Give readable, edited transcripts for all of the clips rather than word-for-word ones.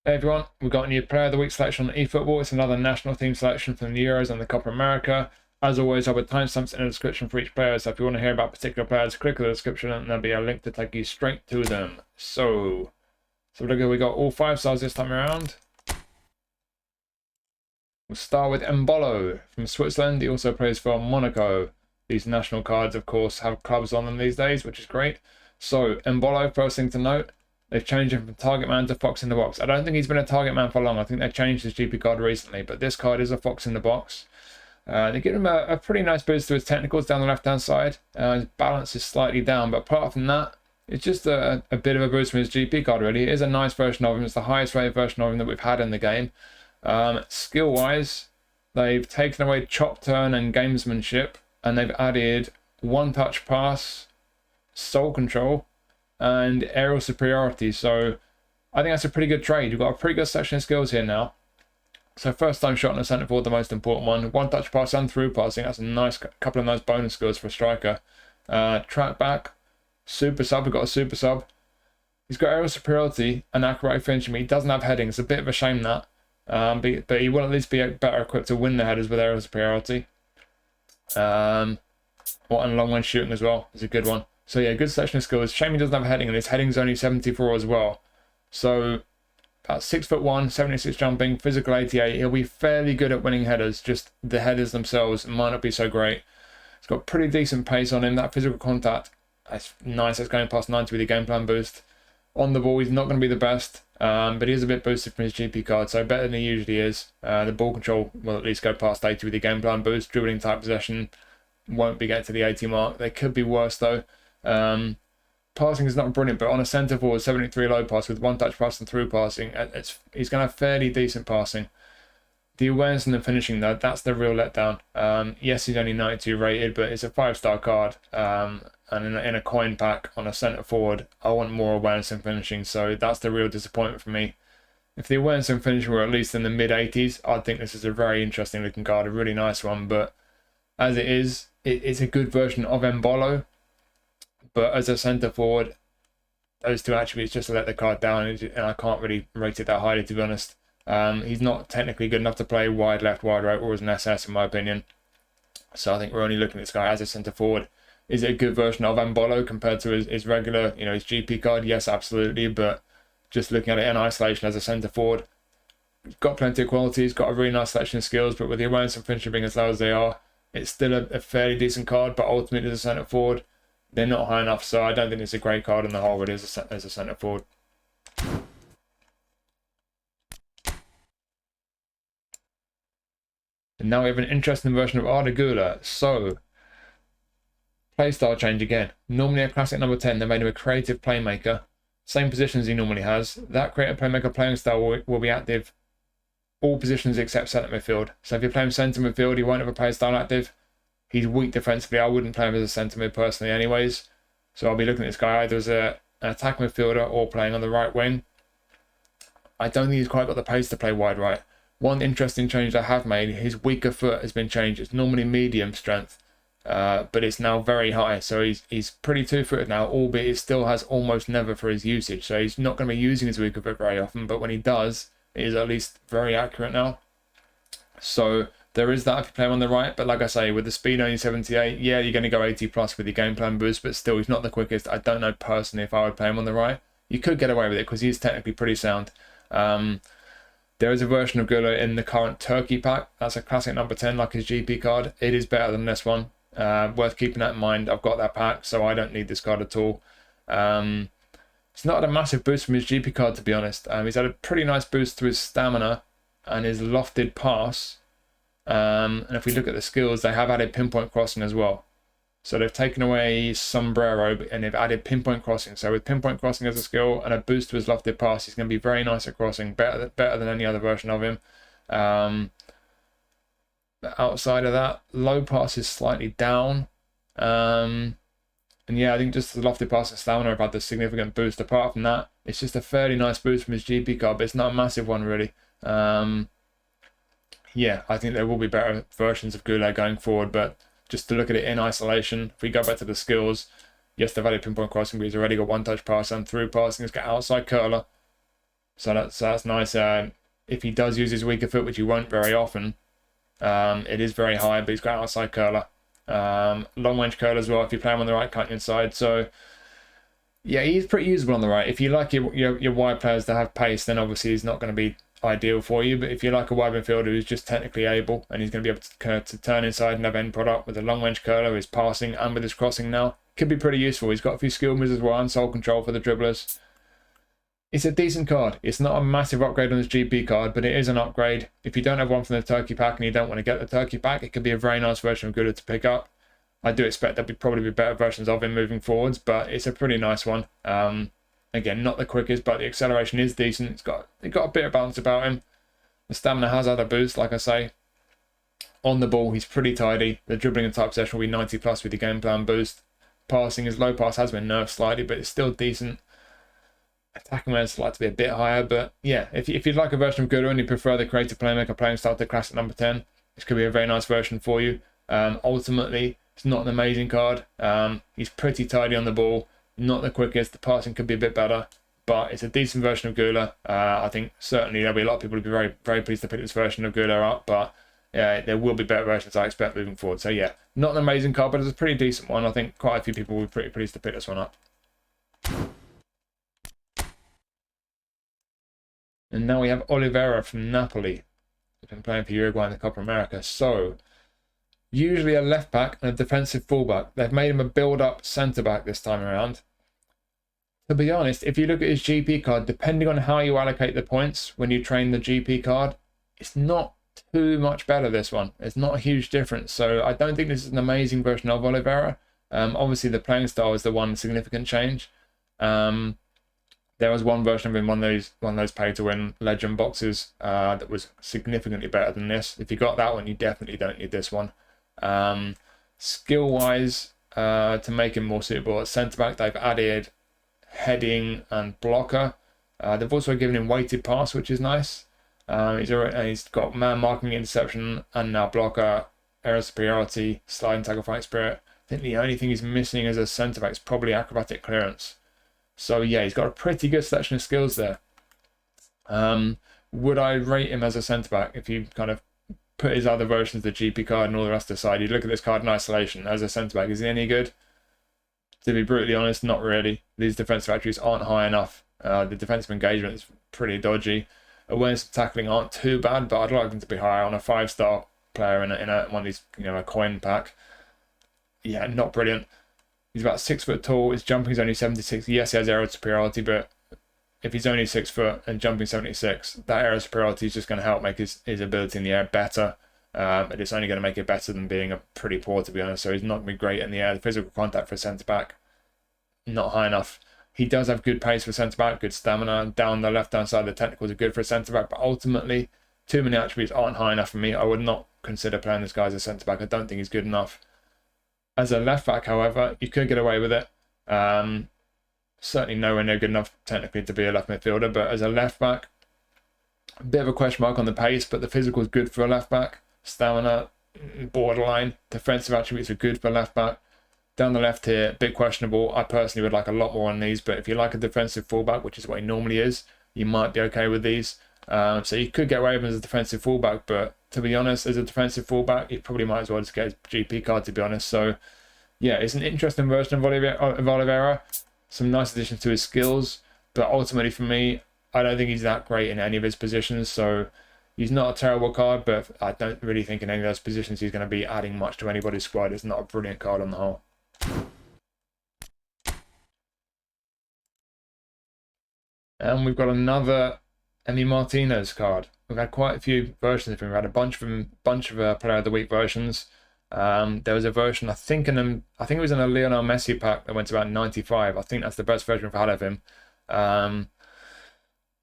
Hey everyone, we've got a new Player of the Week selection on eFootball. It's another national team selection from the Euros and the Copa America. As always, I'll put timestamps in the description for each player, so if you want to hear about particular players, click the description and there'll be a link to take you straight to them. So look at, we got all 5 stars this time around. We'll start with Embolo from Switzerland. He also plays for Monaco. These national cards, of course, have clubs on them these days, which is great. So Embolo, first thing to note, they've changed him from target man to fox in the box. I don't think he's been a target man for long. I think they changed his GP card recently, but this card is a fox in the box. They give him a pretty nice boost to his technicals down the left-hand side. His balance is slightly down, but apart from that, it's just a bit of a boost from his GP card, really. It is a nice version of him. It's the highest rated version of him that we've had in the game. Skill-wise, they've taken away chop turn and gamesmanship, and they've added one-touch pass, soul control, and aerial superiority. So I think that's a pretty good trade. You've got a pretty good section of skills here now. So first time shot in the centre forward, the most important one. One touch pass and through passing. That's a nice couple of nice bonus skills for a striker. Track back, super sub. We've got a super sub. He's got aerial superiority and accurate finishing. He doesn't have heading. It's a bit of a shame that. But he will at least be better equipped to win the headers with aerial superiority. And long range shooting as well is a good one. So yeah, good section of skills. Shame he doesn't have heading, and his heading's only 74 as well. So about 6'1", 76 jumping, physical 88. He'll be fairly good at winning headers. Just the headers themselves might not be so great. He's got pretty decent pace on him. That physical contact, that's nice. That's going past 90 with the game plan boost. On the ball, he's not going to be the best, but he is a bit boosted from his GP card, so better than he usually is. The ball control will at least go past 80 with the game plan boost. Dribbling type possession won't be getting to the 80 mark. They could be worse though. Passing is not brilliant, but on a centre forward 73 low pass with one touch pass and through passing, he's going to have fairly decent passing. The awareness and the finishing though, that's the real letdown. Yes, he's only 92 rated, but it's a 5-star card. And in a coin pack on a centre forward, I want more awareness and finishing, so that's the real disappointment for me. If the awareness and finishing were at least in the mid-80s, I'd think this is a very interesting looking card, a really nice one, but as it is, it's a good version of Embolo, but as a centre forward, those two attributes just let the card down, and I can't really rate it that highly, to be honest. He's not technically good enough to play wide left, wide right, or as an SS, in my opinion. So I think we're only looking at this guy as a centre forward. Is it a good version of Embolo compared to his regular, his GP card? Yes, absolutely. But just looking at it in isolation as a centre forward, he's got plenty of qualities, got a really nice selection of skills, but with the awareness and finishing being as low as they are, it's still a fairly decent card. But ultimately, as a centre forward, they're not high enough. So I don't think it's a great card on the whole, really, as a centre forward. And now we have an interesting version of Arda Güler. So playstyle change again. Normally a classic number 10, they made him a creative playmaker. Same positions he normally has. That creative playmaker playing style will be active all positions except centre midfield. So if you're playing centre midfield, he won't have a play style active. He's weak defensively. I wouldn't play him as a centre mid personally anyways. So I'll be looking at this guy either as an attack midfielder or playing on the right wing. I don't think he's quite got the pace to play wide right. One interesting change I have made, his weaker foot has been changed. It's normally medium strength. But it's now very high, so he's pretty two-footed now, albeit it still has almost never for his usage, so he's not going to be using his weaker foot very often, but when he does, it is at least very accurate now. So there is that if you play him on the right, but like I say, with the speed only 78, yeah, you're going to go 80 plus with your game plan boost, but still he's not the quickest. I don't know personally if I would play him on the right. You could get away with it because he's technically pretty sound. There is a version of Güler in the current Turkey pack. That's a classic number 10 like his GP card. It is better than this one. Worth keeping that in mind. I've got that pack, so I don't need this card at all. It's not had a massive boost from his GP card, to be honest. He's had a pretty nice boost to his stamina and his lofted pass. And if we look at the skills, they have added pinpoint crossing as well. So they've taken away sombrero and they've added pinpoint crossing. So with pinpoint crossing as a skill and a boost to his lofted pass, he's going to be very nice at crossing, better than any other version of him. But outside of that, low pass is slightly down. And yeah, I think just the lofted pass and stamina have had the significant boost. Apart from that, it's just a fairly nice boost from his GP card, but it's not a massive one really. Yeah, I think there will be better versions of Güler going forward, but just to look at it in isolation, if we go back to the skills, yes, they've added pinpoint crossing, but he's already got one touch pass and through passing. He's got outside curler, So that's nice. If he does use his weaker foot, which he won't very often, it is very high, but he's got outside curler. Long range curler as well if you play him on the right cutting inside. So yeah, he's pretty usable on the right. If you like your wide players to have pace, then obviously he's not going to be ideal for you. But if you like a wide midfielder who's just technically able and he's going to be able to turn inside and have end product with a long range curler, his passing and with his crossing now, could be pretty useful. He's got a few skill moves as well and soul control for the dribblers. It's a decent card. It's not a massive upgrade on this GP card, but it is an upgrade. If you don't have one from the Turkey pack and you don't want to get the Turkey pack, it could be a very nice version of Güler to pick up. I do expect there'll probably be better versions of him moving forwards, but it's a pretty nice one. Again, not the quickest, but the acceleration is decent. It's got a bit of balance about him. The stamina has had a boost, like I say. On the ball, he's pretty tidy. The dribbling and type possession will be 90 plus with the game plan boost. Passing, his low pass has been nerfed slightly, but it's still decent. Attacking awareness would like to be a bit higher, but yeah, if you'd like a version of Güler and you prefer the creative playmaker playing style to classic number 10, this could be a very nice version for you. Ultimately, it's not an amazing card. He's pretty tidy on the ball, not the quickest. The passing could be a bit better, but it's a decent version of Güler. I think certainly there'll be a lot of people who'll be very, very pleased to pick this version of Güler up, but there will be better versions I expect moving forward. So yeah, not an amazing card, but it's a pretty decent one. I think quite a few people will be pretty pleased to pick this one up. And now we have Olivera from Napoli. He's been playing for Uruguay in the Copa America. So, usually a left back and a defensive fullback. They've made him a build-up centre-back this time around. To be honest, if you look at his GP card, depending on how you allocate the points when you train the GP card, it's not too much better, this one. It's not a huge difference. So, I don't think this is an amazing version of Olivera. Obviously, the playing style is the one significant change. There was one version of him, one of those pay-to-win legend boxes that was significantly better than this. If you got that one, you definitely don't need this one. Skill-wise, to make him more suitable at centre-back, they've added heading and blocker. They've also given him weighted pass, which is nice. He's got man marking, interception, and now blocker, aerial superiority, sliding tackle, fighting spirit. I think the only thing he's missing as a centre-back is probably acrobatic clearance. So yeah, he's got a pretty good selection of skills there. Would I rate him as a centre-back if you kind of put his other versions, the GP card and all the rest aside? You look at this card in isolation as a centre-back. Is he any good? To be brutally honest, not really. These defensive attributes aren't high enough. The defensive engagement is pretty dodgy. Awareness and tackling aren't too bad, but I'd like them to be higher on a 5-star player in one of these, a coin pack. Yeah, not brilliant. He's about 6 foot tall. His jumping is only 76. Yes, he has aerial superiority, but if he's only 6 foot and jumping 76, that aerial superiority is just going to help make his ability in the air better. And it's only going to make it better than being pretty poor, to be honest. So he's not going to be great in the air. The physical contact for a centre back, not high enough. He does have good pace for centre back, good stamina. Down the left-hand side, the technicals are good for a centre back, but ultimately, too many attributes aren't high enough for me. I would not consider playing this guy as a centre back. I don't think he's good enough. As a left back, however, you could get away with it. Certainly nowhere near good enough technically to be a left midfielder, but as a left back, a bit of a question mark on the pace, but the physical is good for a left back. Stamina, borderline. Defensive attributes are good for a left back. Down the left here, a bit questionable. I personally would like a lot more on these, but if you like a defensive fullback, which is what he normally is, you might be okay with these. So you could get away with him as a defensive fullback, but to be honest, as a defensive fullback, you probably might as well just get his GP card, to be honest. So yeah, it's an interesting version of Olivera. Some nice additions to his skills, but ultimately for me, I don't think he's that great in any of his positions. So he's not a terrible card, but I don't really think in any of those positions he's going to be adding much to anybody's squad. It's not a brilliant card on the whole. And we've got another Martínez card. We've had quite a few versions of him. We've had a bunch of Player of the Week versions. There was a version, I think it was in a Lionel Messi pack that went to about 95. I think that's the best version we've had of him.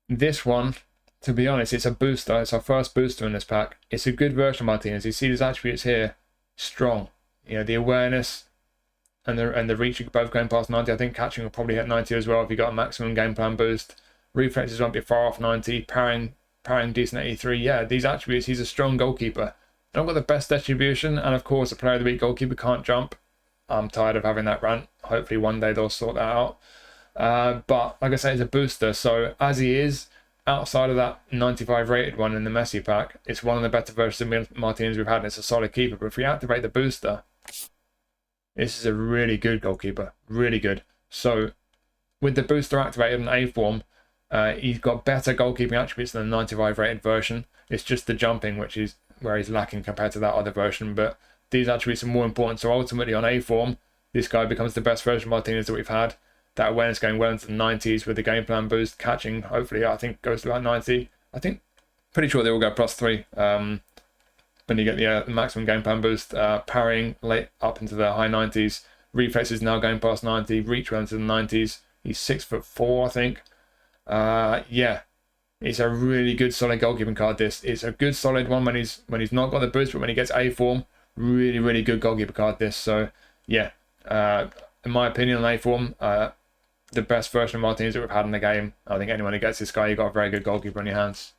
This one, to be honest, it's a booster. It's our first booster in this pack. It's a good version of Martínez. You see his attributes here, strong. The awareness and the reach are both going past 90. I think catching will probably hit 90 as well if you got a maximum game plan boost. Reflexes won't be far off 90. Parrying decent 83. Yeah, these attributes, he's a strong goalkeeper. Not got the best distribution, and of course, a Player of the Week goalkeeper can't jump. I'm tired of having that rant. Hopefully one day they'll sort that out. But like I say, it's a booster. So as he is, outside of that 95 rated one in the Messi pack, it's one of the better versions of Martínez we've had, and it's a solid keeper. But if we activate the booster, this is a really good goalkeeper, really good. So with the booster activated in A form, he's got better goalkeeping attributes than the 95 rated version. It's just the jumping which is where he's lacking compared to that other version, but these attributes are more important. So ultimately on A form, this guy becomes the best version of Martínez that we've had. That awareness going well into the 90s with the game plan boost, catching hopefully I think goes to about 90. I think pretty sure they all go +3 when you get the maximum game plan boost. Parrying late up into the high 90s, reflexes now going past 90, reach well into the 90s. He's 6'4", I think. Yeah, it's a really good solid goalkeeping card. This it's a good solid one when he's not got the boost, but when he gets A form, really good goalkeeper card. This, so yeah, in my opinion, on A form, the best version of Martínez that we've had in the game. I think anyone who gets this guy, you got a very good goalkeeper on your hands.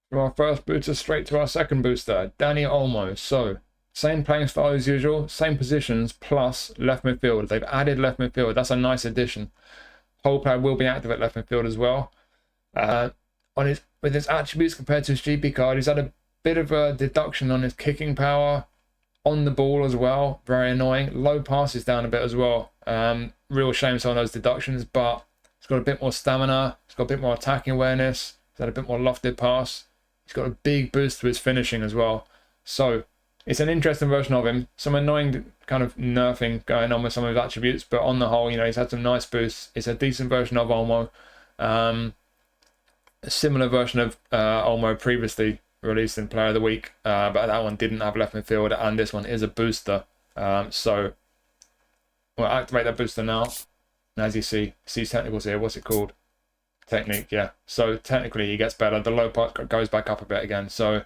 From our first booster straight to our second booster, Dani Olmo. So same playing style as usual, same positions, plus left midfield. They've added left midfield. That's a nice addition. Whole player will be active at left midfield as well. With his attributes compared to his GP card, he's had a bit of a deduction on his kicking power, on the ball as well. Very annoying. Low passes down a bit as well. Real shame some of those deductions, but he's got a bit more stamina. He's got a bit more attacking awareness. He's had a bit more lofted pass. He's got a big boost to his finishing as well. So it's an interesting version of him. Some annoying kind of nerfing going on with some of his attributes, but on the whole, you know, he's had some nice boosts. It's a decent version of Olmo. A similar version of Olmo previously released in Player of the Week, but that one didn't have left midfield, and this one is a booster. So we'll activate that booster now. And as you see technicals here. What's it called? Technique, yeah. So technically he gets better. The low part goes back up a bit again. So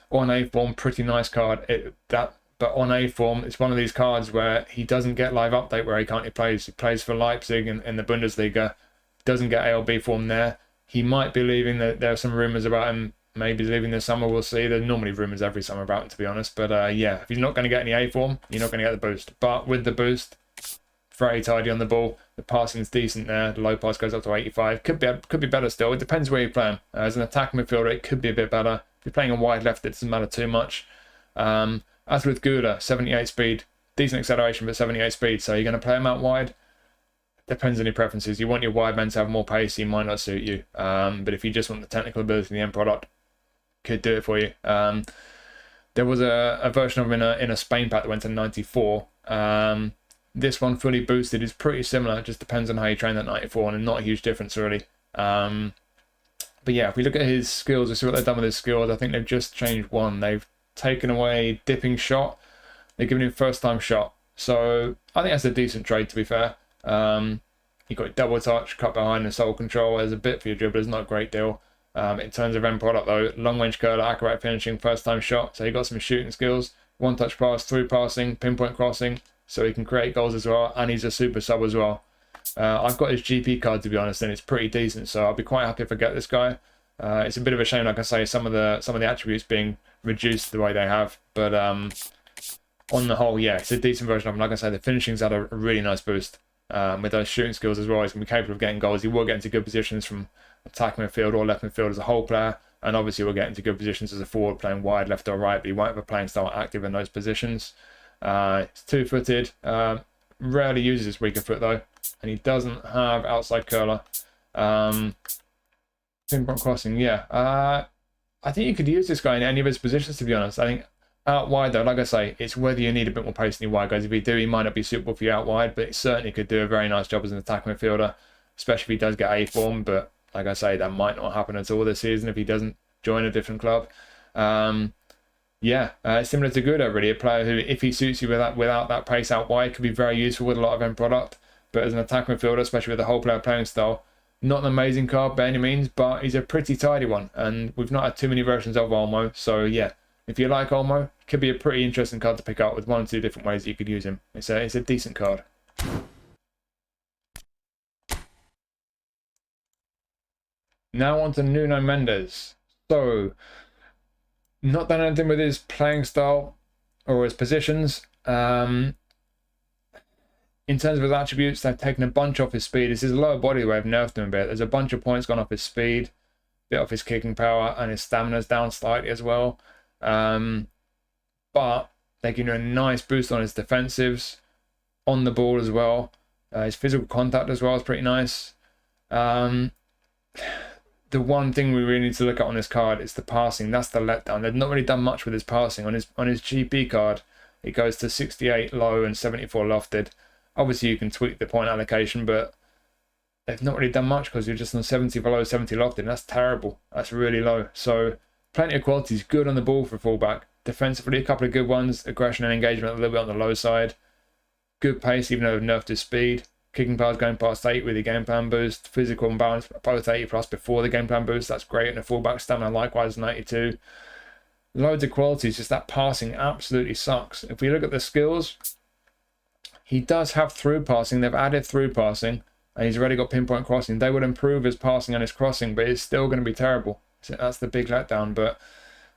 on A form, pretty nice card. But on A form, it's one of these cards where he doesn't get live update where he currently plays. He plays for Leipzig in the Bundesliga. Doesn't get ALB form there. He might be leaving. There are some rumours about him maybe leaving this summer. We'll see. There's normally rumours every summer about him, to be honest. But yeah, if he's not going to get any A form, you're not going to get the boost. But with the boost, very tidy on the ball. The passing's decent there. The low pass goes up to 85. Could be better still. It depends where you play him. As an attacking midfielder, it could be a bit better. If you're playing a wide left, it doesn't matter too much. As with Güler, 78 speed, decent acceleration, but 78 speed. So you're going to play him out wide. Depends on your preferences. You want your wide men to have more pace, he might not suit you. But if you just want the technical ability in the end product, could do it for you. There was a version of him in a Spain pack that went to 94. This one fully boosted is pretty similar. It just depends on how you train that 94, and not a huge difference really. But yeah, if we look at his skills, we see what they've done with his skills. I think they've just changed one. They've taken away dipping shot. They've given him first time shot. So I think that's a decent trade, to be fair. You've got double touch, cut behind, and soul control. There's a bit for your dribblers, not a great deal. In terms of end product though, long range curler, accurate finishing, first time shot. So he got some shooting skills, one touch pass, through passing, pinpoint crossing. So he can create goals as well, and he's a super sub as well. I've got his GP card, to be honest, and it's pretty decent. So I'll be quite happy if I get this guy. It's a bit of a shame, like I say, some of the attributes being reduced the way they have. But on the whole, yeah, it's a decent version of him. Like I say, the finishing's had a really nice boost. With those shooting skills as well, he's going to be capable of getting goals. He will get into good positions from attacking midfield or left midfield as a whole player, and obviously will get into good positions as a forward playing wide left or right, but he won't have a playing style active in those positions. He's two-footed, rarely uses his weaker foot though, and he doesn't have outside curler. Pinpoint crossing, yeah. I think you could use this guy in any of his positions, to be honest. I think out wide though, like I say, it's whether you need a bit more pace in your wide guys. If you do, he might not be suitable for you out wide, but it certainly could do a very nice job as an attacking midfielder, especially if he does get A form. But like I say, that might not happen at all this season if he doesn't join a different club. Yeah, similar to Güler, really, a player who, if he suits you without that pace out wide, could be very useful with a lot of end product. But as an attacking midfielder, especially with the whole player playing style, not an amazing card by any means, but he's a pretty tidy one. And we've not had too many versions of Olmo, so yeah. If you like Olmo, it could be a pretty interesting card to pick up with 1 or 2 different ways that you could use him. It's a decent card. Now on to Nuno Mendes. So, not done anything with his playing style or his positions. in terms of his attributes, they've taken a bunch off his speed. It's his lower body where they've nerfed him a bit. There's a bunch of points gone off his speed, a bit off his kicking power, and his stamina's down slightly as well. But they give you a nice boost on his defensives, on the ball as well. His physical contact as well is pretty nice. The one thing we really need to look at on this card is the passing. That's the letdown. They've not really done much with his passing. On his GP card, it goes to 68 low and 74 lofted. Obviously, you can tweak the point allocation, but they've not really done much because you're just on 70 below, 70 lofted. And that's terrible. That's really low. So plenty of qualities. Good on the ball for fullback. Defensively, a couple of good ones. Aggression and engagement a little bit on the low side. Good pace, even though they've nerfed his speed. Kicking power's going past 8 with the game plan boost. Physical and balance both 80 plus before the game plan boost. That's great. And the fullback stamina likewise 92. Loads of qualities. Just that passing absolutely sucks. If we look at the skills, he does have through passing. They've added through passing. And he's already got pinpoint crossing. They would improve his passing and his crossing, but it's still going to be terrible. So that's the big letdown. But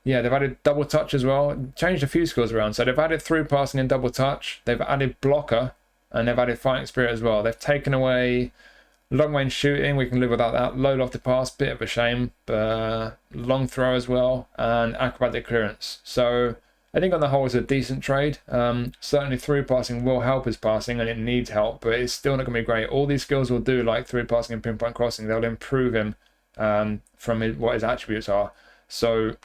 yeah, they've added double touch as well. Changed a few skills around. So they've added through passing and double touch. They've added blocker. And they've added fighting spirit as well. They've taken away long range shooting. We can live without that. Low lofted pass, bit of a shame. But long throw as well. And acrobatic clearance. So I think on the whole it's a decent trade. Certainly through passing will help his passing. And it needs help. But it's still not going to be great. All these skills will do, like through passing and pinpoint crossing. They'll improve him from what his attributes are. So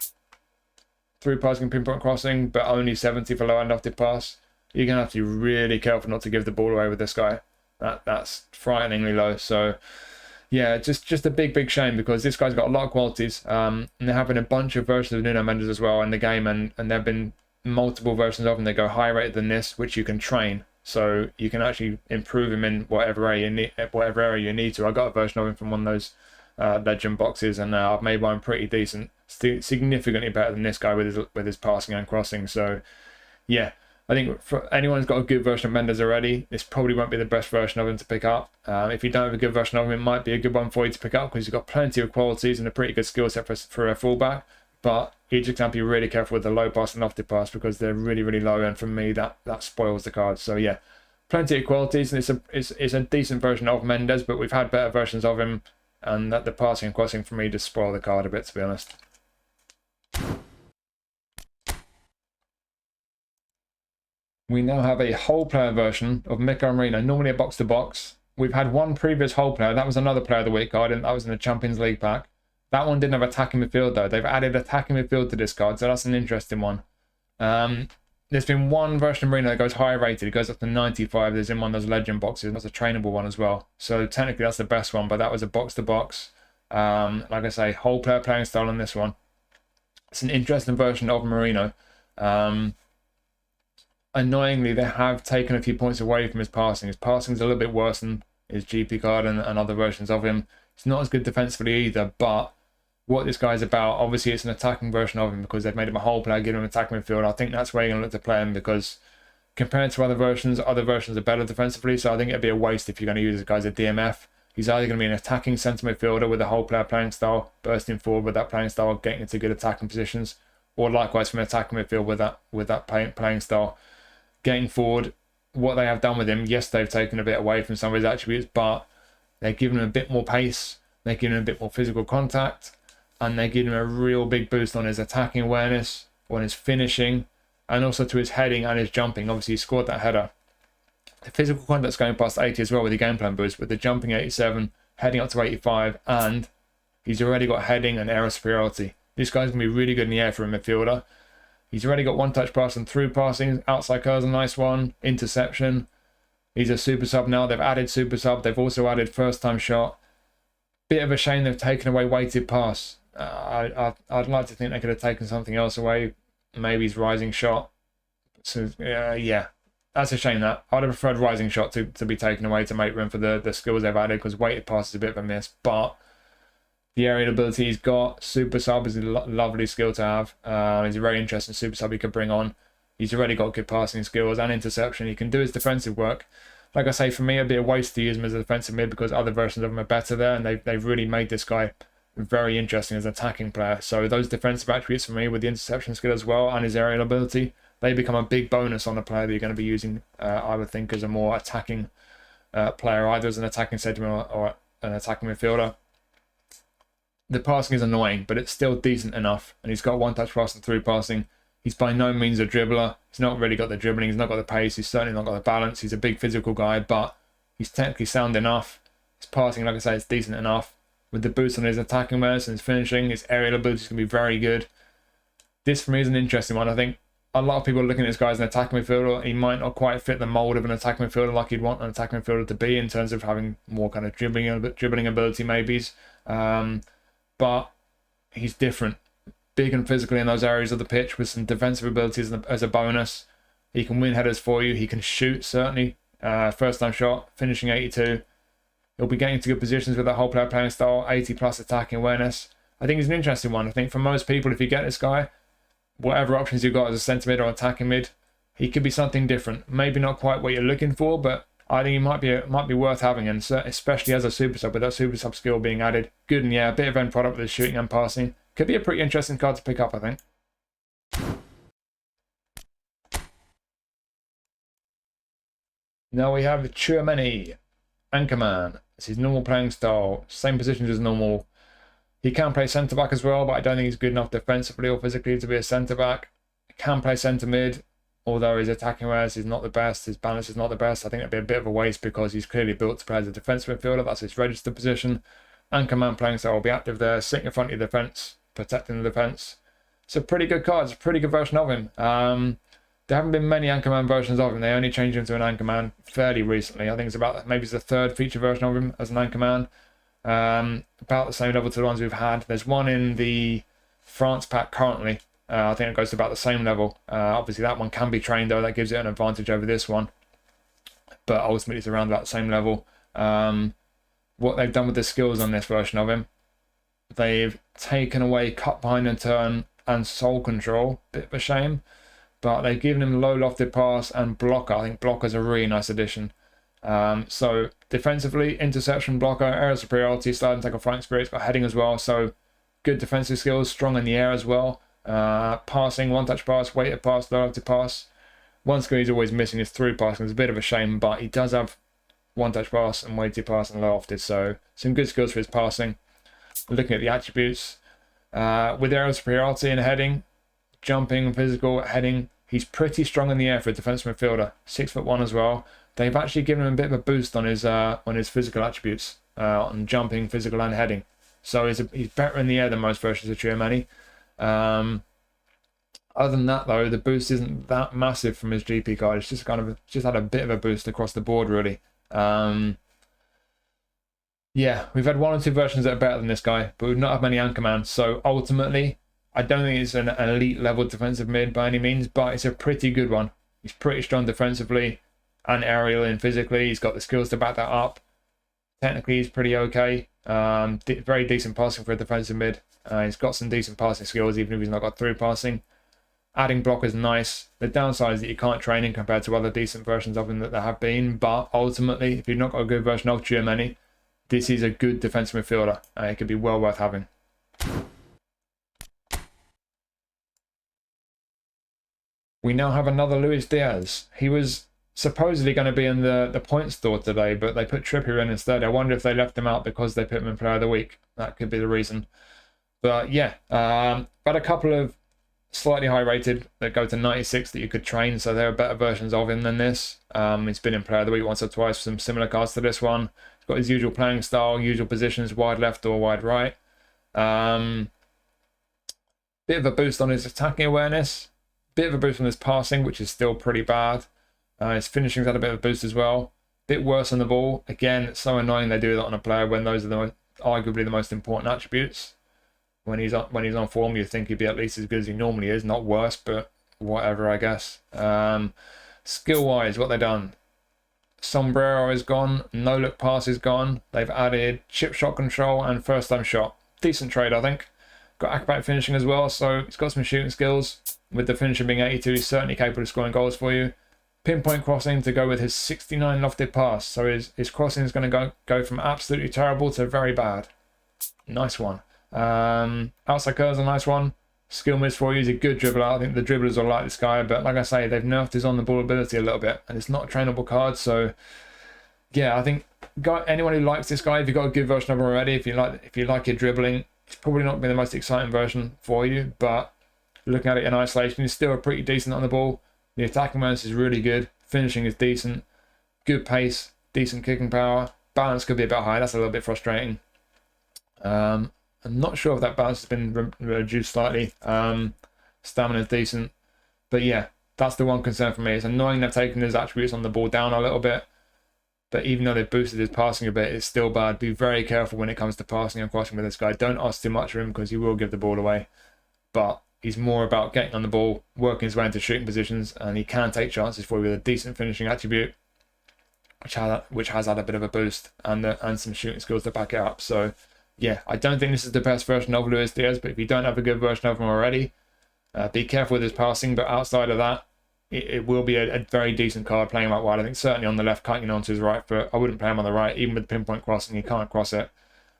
through passing and pinpoint crossing. But only 70 for low and lofted pass. You're going to have to be really careful not to give the ball away with this guy. That's frighteningly low. So, yeah, just a big shame because this guy's got a lot of qualities. And they're having a bunch of versions of Nuno Mendes as well in the game. And there have been multiple versions of him. They go higher rated than this, which you can train. So you can actually improve him in whatever area you need to. I got a version of him from one of those legend boxes. And I've made one pretty decent. Significantly better than this guy with his passing and crossing. So, yeah. I think for anyone who's got a good version of Mendes already, this probably won't be the best version of him to pick up. If you don't have a good version of him, it might be a good one for you to pick up because he's got plenty of qualities and a pretty good skill set for a fullback. But you just have to be really careful with the low pass and lofted pass because they're really low. And for me, that spoils the card. So yeah, plenty of qualities and it's a decent version of Mendes, but we've had better versions of him. And that the passing and crossing for me just spoil the card a bit, to be honest. We now have a whole player version of Mikel Merino, normally a box-to-box. We've had one previous whole player. That was another player of the week card, and that was in the Champions League pack. That one didn't have attacking midfield, though. They've added attacking midfield to this card, so that's an interesting one. There's been one version of Merino that goes higher rated. It goes up to 95. There's in one of those legend boxes. That's a trainable one as well. So technically, that's the best one, but that was a box-to-box. Like I say, whole player playing style on this one. It's an interesting version of Merino. Annoyingly, they have taken a few points away from his passing. His passing is a little bit worse than his GP card and other versions of him. It's not as good defensively either, but what this guy's about, obviously it's an attacking version of him because they've made him a whole player, given him attacking midfield. I think that's where you're going to look to play him because compared to other versions are better defensively, so I think it'd be a waste if you're going to use this guy as a DMF. He's either going to be an attacking centre midfielder with a whole player playing style, bursting forward with that playing style, getting into good attacking positions, or likewise from an attacking midfield with that playing style. Getting forward, what they have done with him, yes, they've taken a bit away from some of his attributes, but they've given him a bit more pace, they've given him a bit more physical contact, and they've given him a real big boost on his attacking awareness, on his finishing, and also to his heading and his jumping. Obviously, he scored that header. The physical contact's going past 80 as well with the game plan boost, with the jumping 87, heading up to 85, and he's already got heading and aerial superiority. This guy's going to be really good in the air for a midfielder. He's already got one touch pass and through passing. Outside curl's a nice one. Interception. He's a super sub now. They've added super sub. They've also added first time shot. Bit of a shame they've taken away weighted pass. I'd like to think they could have taken something else away. Maybe his rising shot. So yeah, that's a shame that. I'd have preferred rising shot to be taken away to make room for the skills they've added because weighted pass is a bit of a miss. But the aerial ability he's got, super sub is a lovely skill to have. He's a very interesting super sub he could bring on. He's already got good passing skills and interception. He can do his defensive work. Like I say, for me, it'd be a waste to use him as a defensive mid because other versions of him are better there, and they've really made this guy very interesting as an attacking player. So those defensive attributes for me with the interception skill as well and his aerial ability they become a big bonus on a player that you're going to be using, I would think, as a more attacking player, either as an attacking centre or an attacking midfielder. The passing is annoying, but it's still decent enough. And he's got one-touch passing, through passing. He's by no means a dribbler. He's not really got the dribbling. He's not got the pace. He's certainly not got the balance. He's a big physical guy, but he's technically sound enough. His passing, like I say, is decent enough. With the boost on his attacking awareness and his finishing, his aerial ability is going to be very good. This, for me, is an interesting one. I think a lot of people are looking at this guy as an attacking midfielder. He might not quite fit the mould of an attacking midfielder like you'd want an attacking midfielder to be in terms of having more kind of dribbling ability, maybe. But he's different. Big and physical in those areas of the pitch with some defensive abilities as a bonus. He can win headers for you. He can shoot, certainly. First time shot, finishing 82. He'll be getting to good positions with that whole player playing style, 80 plus attacking awareness. I think he's an interesting one. I think for most people, if you get this guy, whatever options you've got as a centre mid or attacking mid, he could be something different. Maybe not quite what you're looking for, but I think he might be worth having, and especially as a super sub, with that super sub skill being added. Good and a bit of end product with his shooting and passing. Could be a pretty interesting card to pick up, I think. Now we have Tchouaméni, Anchorman. It's his normal playing style, same positions as normal. He can play centre back as well, but I don't think he's good enough defensively or physically to be a centre back. He can play centre mid, although his attacking awareness is not the best, his balance is not the best. I think that'd be a bit of a waste because he's clearly built to play as a defensive midfielder. That's his registered position. Anchorman playing style will be active there, sitting in front of your defence, protecting the defence. It's a pretty good card. It's a pretty good version of him. There haven't been many Anchorman versions of him. They only changed him to an Anchorman fairly recently. I think maybe it's the third feature version of him as an Anchorman. About the same level to the ones we've had. There's one in the France pack currently. I think it goes to about the same level. Obviously that one can be trained though. That gives it an advantage over this one. But ultimately it's around about the same level. What they've done with the skills on this version of him, they've taken away cut behind and turn and soul control. Bit of a shame. But they've given him low lofted pass and blocker. I think blocker's a really nice addition. So defensively, interception, blocker, aerial superiority, slide and tackle, flank spirits, but heading as well. So good defensive skills, strong in the air as well. Passing, one-touch pass, weighted pass, low lofted pass. One skill he's always missing is through passing. It's a bit of a shame, but he does have one-touch pass and weighted pass and low lofted. So some good skills for his passing. Looking at the attributes, with aerial superiority and heading, jumping, physical, heading, he's pretty strong in the air for a defensive midfielder. 6'1" as well. They've actually given him a bit of a boost on his physical attributes, on jumping, physical, and heading. So he's better in the air than most versions of Tchouaméni. Other than that, though, the boost isn't that massive from his GP card. It's just just had a bit of a boost across the board, really. Yeah, we've had one or two versions that are better than this guy, but we've not had many Anchorman. So ultimately, I don't think it's an elite level defensive mid by any means, but it's a pretty good one. He's pretty strong defensively and aerial and physically. He's got the skills to back that up. Technically, he's pretty okay. Very decent passing for a defensive mid. He's got some decent passing skills, even if he's not got through passing. Adding block is nice. The downside is that you can't train him compared to other decent versions of him that there have been. But ultimately, if you've not got a good version of Tchouaméni, this is a good defensive midfielder. It could be well worth having. We now have another Luis Díaz. He was supposedly going to be in the points store today, but they put Trippier in instead. I wonder if they left him out because they put him in Player of the Week. That could be the reason. But yeah, but a couple of slightly high rated that go to 96 that you could train, so there are better versions of him than this. He's been in Player of the Week once or twice, some similar cards to this one. He's got his usual playing style, usual positions, wide left or wide right. Bit of a boost on his attacking awareness. Bit of a boost on his passing, which is still pretty bad. His finishing's had a bit of a boost as well. Bit worse on the ball. Again, it's so annoying they do that on a player when those are arguably the most important attributes. When he's on form, you think he'd be at least as good as he normally is, not worse, but whatever, I guess. Skill-wise, what they've done. Sombrero is gone. No-look pass is gone. They've added chip shot control and first-time shot. Decent trade, I think. Got acrobatic finishing as well, so he's got some shooting skills. With the finisher being 82, he's certainly capable of scoring goals for you. Pinpoint crossing to go with his 69 lofted pass. So his crossing is going to go from absolutely terrible to very bad. Nice one. Outside curve's a nice one. Skill miss for you. He's a good dribbler. I think the dribblers will like this guy, but like I say, they've nerfed his on-the-ball ability a little bit, and it's not a trainable card, so yeah, I think anyone who likes this guy, if you've got a good version of him already, if you like your dribbling, it's probably not been the most exciting version for you, but looking at it in isolation, he's still pretty decent on the ball. The attacking balance is really good. Finishing is decent. Good pace. Decent kicking power. Balance could be a bit high. That's a little bit frustrating. I'm not sure if that balance has been reduced slightly. Stamina is decent. But yeah, that's the one concern for me. It's annoying they've taken his attributes on the ball down a little bit. But even though they've boosted his passing a bit, it's still bad. Be very careful when it comes to passing and crossing with this guy. Don't ask too much of him because he will give the ball away. But he's more about getting on the ball, working his way into shooting positions, and he can take chances for you with a decent finishing attribute, which has had a bit of a boost and some shooting skills to back it up. So yeah, I don't think this is the best version of Luis Diaz, but if you don't have a good version of him already, be careful with his passing. But outside of that, it will be a very decent card playing him out wide. I think certainly on the left, cutting onto his right foot. I wouldn't play him on the right, even with pinpoint crossing. He can't cross it.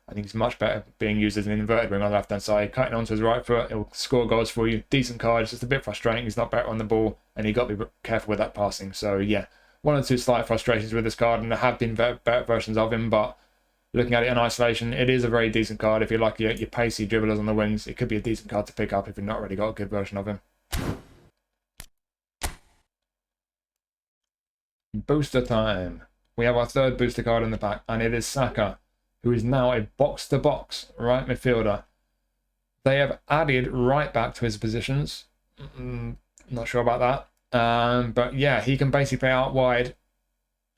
I think he's much better being used as an inverted wing on the left-hand side. Cutting onto his right foot, he'll score goals for you. Decent card, it's just a bit frustrating. He's not better on the ball, and you've got to be careful with that passing. So yeah, one or two slight frustrations with this card, and there have been better versions of him, but looking at it in isolation, it is a very decent card. If you like your pacey dribblers on the wings, it could be a decent card to pick up if you've not already got a good version of him. Booster time. We have our third booster card in the pack, and it is Saka, who is now a box-to-box right midfielder. They have added right back to his positions. Not sure about that. But yeah, he can basically play out wide,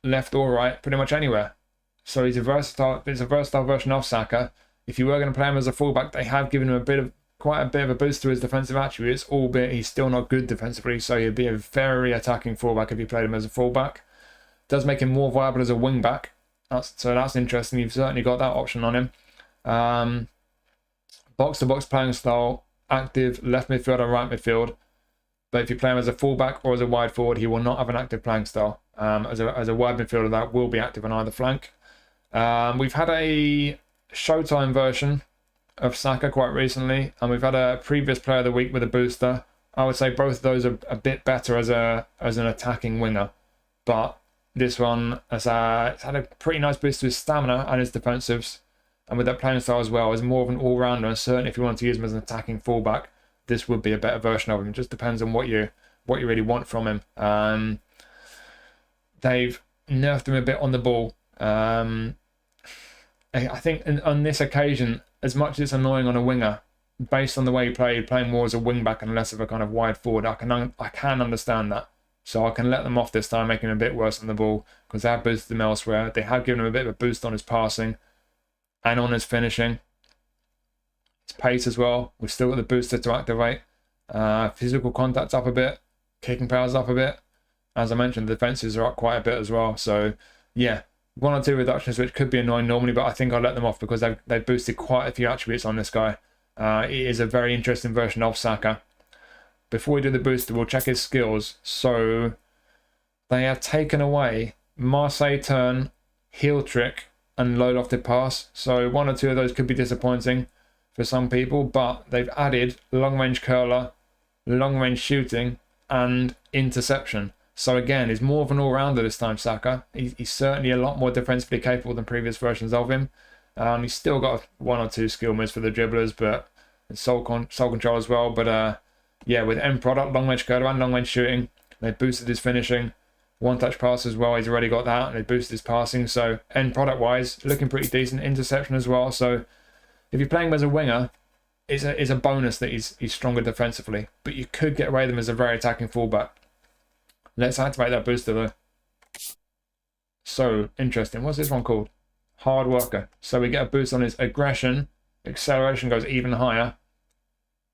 left or right, pretty much anywhere. So he's a versatile version of Saka. If you were going to play him as a fullback, they have given him quite a bit of a boost to his defensive attributes, albeit he's still not good defensively, so he'd be a very attacking fullback if you played him as a fullback. Does make him more viable as a wing back. So that's interesting. You've certainly got that option on him. Box-to-box playing style, active left midfield and right midfield. But if you play him as a fullback or as a wide forward, he will not have an active playing style. As a wide midfielder, that will be active on either flank. We've had a Showtime version of Saka quite recently, and we've had a previous player of the week with a booster. I would say both of those are a bit better as an attacking winger, but this one it's had a pretty nice boost to his stamina and his defensives, and with that playing style as well, is more of an all-rounder. And certainly if you want to use him as an attacking fullback, this would be a better version of him. It just depends on what you really want from him. They've nerfed him a bit on the ball. I think on this occasion, as much as it's annoying on a winger, based on the way he playing more as a wing back and less of a kind of wide forward, I can understand that. So I can let them off this time, making him a bit worse on the ball, because they have boosted him elsewhere. They have given him a bit of a boost on his passing and on his finishing. His pace as well. We've still got the booster to activate. Physical contact's up a bit. Kicking power's up a bit. As I mentioned, the defenses are up quite a bit as well. So yeah, one or two reductions which could be annoying normally, but I think I'll let them off because they've boosted quite a few attributes on this guy. It is a very interesting version of Saka. Before we do the booster, we'll check his skills. So they have taken away Marseille turn, heel trick, and low lofted pass. So one or two of those could be disappointing for some people, but they've added long range curler, long range shooting, and interception. So again, he's more of an all-rounder this time, Saka. He's certainly a lot more defensively capable than previous versions of him. He's still got one or two skill moves for the dribblers, but soul control as well. But yeah, with end product, long range curler and long range shooting, they boosted his finishing. One-touch pass as well, he's already got that, and they boosted his passing. So end product-wise, looking pretty decent. Interception as well. So if you're playing him as a winger, it's a bonus that he's stronger defensively. But you could get away with him as a very attacking fullback. Let's activate that booster though. So interesting. What's this one called? Hard worker. So we get a boost on his aggression. Acceleration goes even higher.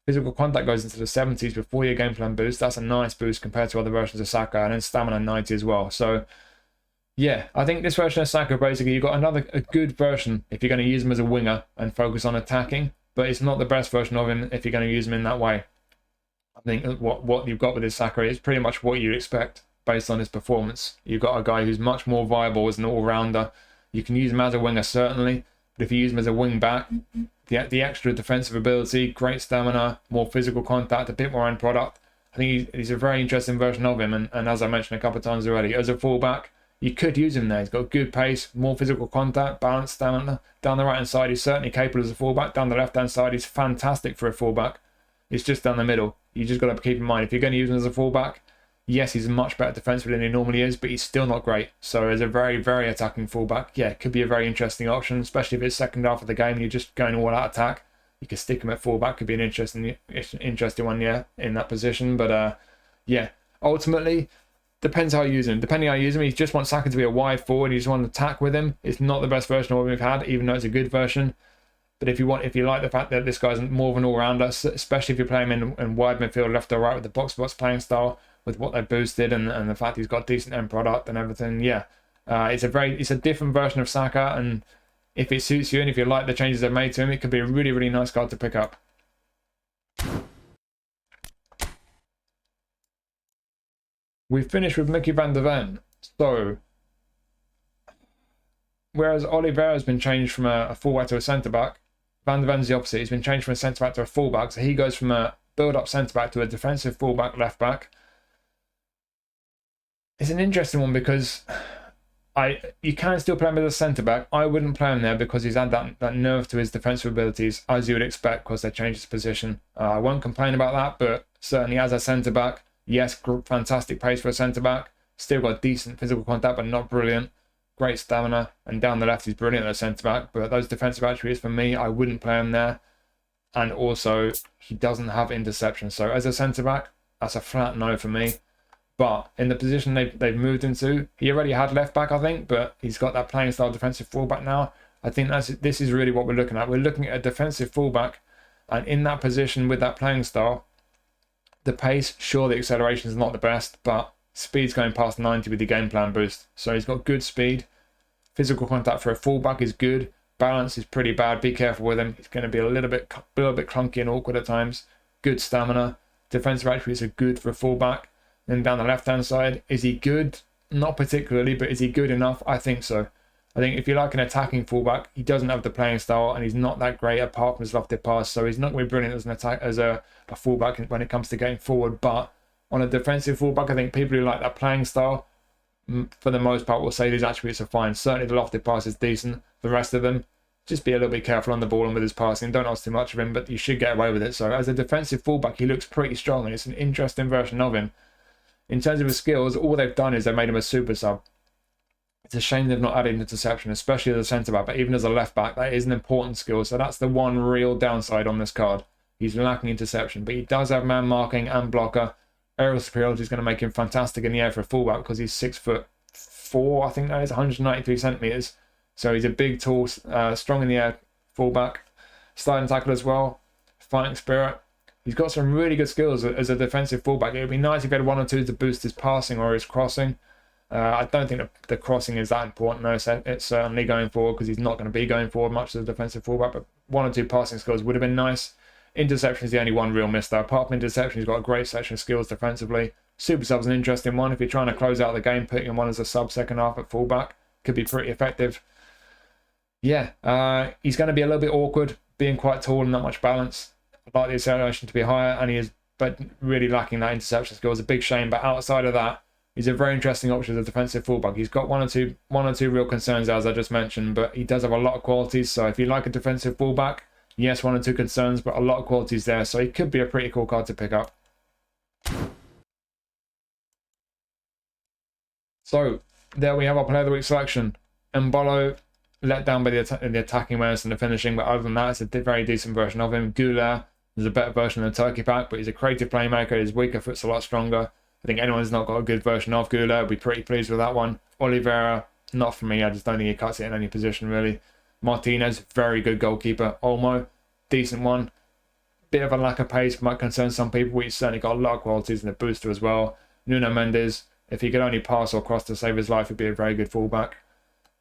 Physical contact goes into the 70s before your game plan boost. That's a nice boost compared to other versions of Saka. And then stamina 90 as well. So yeah, I think this version of Saka, basically you've got a good version if you're going to use him as a winger and focus on attacking. But it's not the best version of him if you're going to use him in that way. I think what you've got with this Saka is pretty much what you expect based on his performance. You've got a guy who's much more viable as an all-rounder. You can use him as a winger, certainly. But if you use him as a wing back, the extra defensive ability, great stamina, more physical contact, a bit more end product. I think he's a very interesting version of him. And as I mentioned a couple of times already, as a fullback, you could use him there. He's got good pace, more physical contact, balanced stamina. Down the right-hand side, he's certainly capable as a fullback. Down the left-hand side, he's fantastic for a fullback. It's just down the middle. You just got to keep in mind, if you're going to use him as a fullback, yes, he's much better defensively than he normally is, but he's still not great. So as a very, very attacking fullback, yeah, it could be a very interesting option, especially if it's second half of the game and you're just going all out attack. You could stick him at fullback, could be an interesting one, yeah, in that position. But yeah, ultimately, depends how you use him. Depending how you use him, you just want Saka to be a wide forward. You just want to attack with him. It's not the best version of what we've had, even though it's a good version. But if you like the fact that this guy's more of an all-rounder, especially if you're playing him in wide midfield, left or right, with the box-to-box playing style, with what they've boosted and the fact he's got decent end product and everything, yeah, it's a different version of Saka. And if it suits you and if you like the changes they've made to him, it could be a really, really nice card to pick up. We've finished with Mickey van der Ven. So, whereas Olivera has been changed from a fullback to a centre-back, Van der Ven's the opposite. He's been changed from a centre-back to a fullback. So he goes from a build-up centre-back to a defensive fullback, left-back. It's an interesting one because you can still play him as a centre-back. I wouldn't play him there because he's had that nerve to his defensive abilities, as you would expect, because they changed his position. I won't complain about that, but certainly as a centre-back, yes, fantastic pace for a centre-back. Still got decent physical contact, but not brilliant. Great stamina. And down the left, he's brilliant at a centre-back. But those defensive attributes, for me, I wouldn't play him there. And also, he doesn't have interception. So as a centre-back, that's a flat no for me. But in the position they've moved into, he already had left-back, I think. But he's got that playing style defensive fullback now. I think this is really what we're looking at. We're looking at a defensive fullback. And in that position with that playing style, the pace, sure, the acceleration is not the best, but speed's going past 90 with the game plan boost. So he's got good speed. Physical contact for a fullback is good. Balance is pretty bad. Be careful with him. He's going to be a little bit clunky and awkward at times. Good stamina. Defensive attributes are good for a fullback. Then down the left-hand side, is he good? Not particularly, but is he good enough? I think so. I think if you like an attacking fullback, he doesn't have the playing style and he's not that great apart from his lofted pass. So he's not going to be brilliant as a fullback when it comes to getting forward. But on a defensive fullback, I think people who like that playing style, for the most part, will say these attributes are fine. Certainly the lofted pass is decent. The rest of them, just be a little bit careful on the ball and with his passing. Don't ask too much of him, but you should get away with it. So as a defensive fullback, he looks pretty strong and it's an interesting version of him. In terms of his skills, all they've done is they've made him a super sub. It's a shame they've not added interception, especially as a centre-back, but even as a left-back, that is an important skill. So that's the one real downside on this card. He's lacking interception, but he does have man marking and blocker. Aerial superiority is going to make him fantastic in the air for a fullback because he's 6'4", I think that is, 193 centimetres. So he's a big, tall, strong in the air fullback. Sliding tackle as well. Fighting spirit. He's got some really good skills as a defensive fullback. It would be nice if he had one or two to boost his passing or his crossing. I don't think the crossing is that important, though. It's certainly going forward because he's not going to be going forward much as a defensive fullback, but one or two passing skills would have been nice. Interception is the only one real miss, though. Apart from interception, he's got a great section of skills defensively. Super sub's an interesting one. If you're trying to close out the game, putting him on as a sub second half at fullback could be pretty effective. Yeah, he's going to be a little bit awkward, being quite tall and not much balance. I'd like the acceleration to be higher, and he is but really lacking that interception skill. It's a big shame, but outside of that, he's a very interesting option as a defensive fullback. He's got one or two real concerns, as I just mentioned, but he does have a lot of qualities. So if you like a defensive fullback, yes, one or two concerns, but a lot of qualities there. So he could be a pretty cool card to pick up. So there we have our player of the week selection. Embolo, let down by the attacking awareness and the finishing, but other than that, it's a very decent version of him. Güler is a better version of the Turkey pack, but he's a creative playmaker. His weaker foot's a lot stronger. I think anyone who's not got a good version of Güler will be pretty pleased with that one. Olivera, not for me. I just don't think he cuts it in any position, really. Martínez, very good goalkeeper. Olmo, decent one. Bit of a lack of pace might concern some people. He's certainly got a lot of qualities and a booster as well. Nuno Mendes, if he could only pass or cross to save his life, he'd be a very good fullback.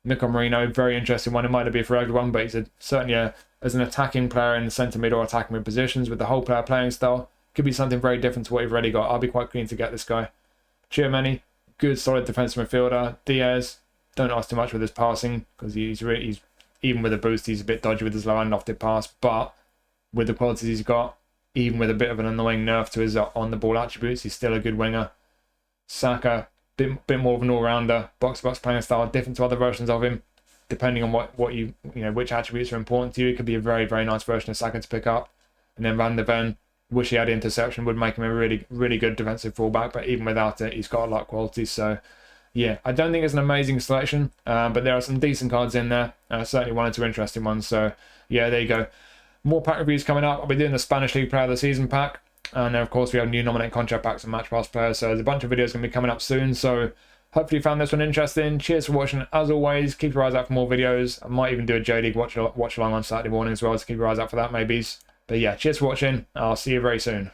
Mikel Merino, very interesting one. It might not be for everyone, but he's certainly as an attacking player in the centre mid or attacking mid positions with the whole player playing style. Could be something very different to what you've already got. I'll be quite keen to get this guy. Tchouaméni, good solid defensive midfielder. Díaz, don't ask too much with his passing because he even with a boost, he's a bit dodgy with his low and lofted pass, but with the qualities he's got, even with a bit of an annoying nerf to his on-the-ball attributes, he's still a good winger. Saka, bit more of an all-rounder, box-to-box playing style, different to other versions of him, depending on what you know, which attributes are important to you. It could be a very, very nice version of Saka to pick up. And then Van de Ven, wish he had interception, would make him a really, really good defensive fullback, but even without it, he's got a lot of qualities. So, yeah, I don't think it's an amazing selection, but there are some decent cards in there. Certainly one or two interesting ones. So, yeah, there you go. More pack reviews coming up. I'll be doing the Spanish League Player of the Season pack. And then, of course, we have new nominate contract packs and match pass players. So there's a bunch of videos going to be coming up soon. So hopefully you found this one interesting. Cheers for watching. As always, keep your eyes out for more videos. I might even do a J-League watch along on Saturday morning as well. So keep your eyes out for that, maybe. But yeah, cheers for watching. I'll see you very soon.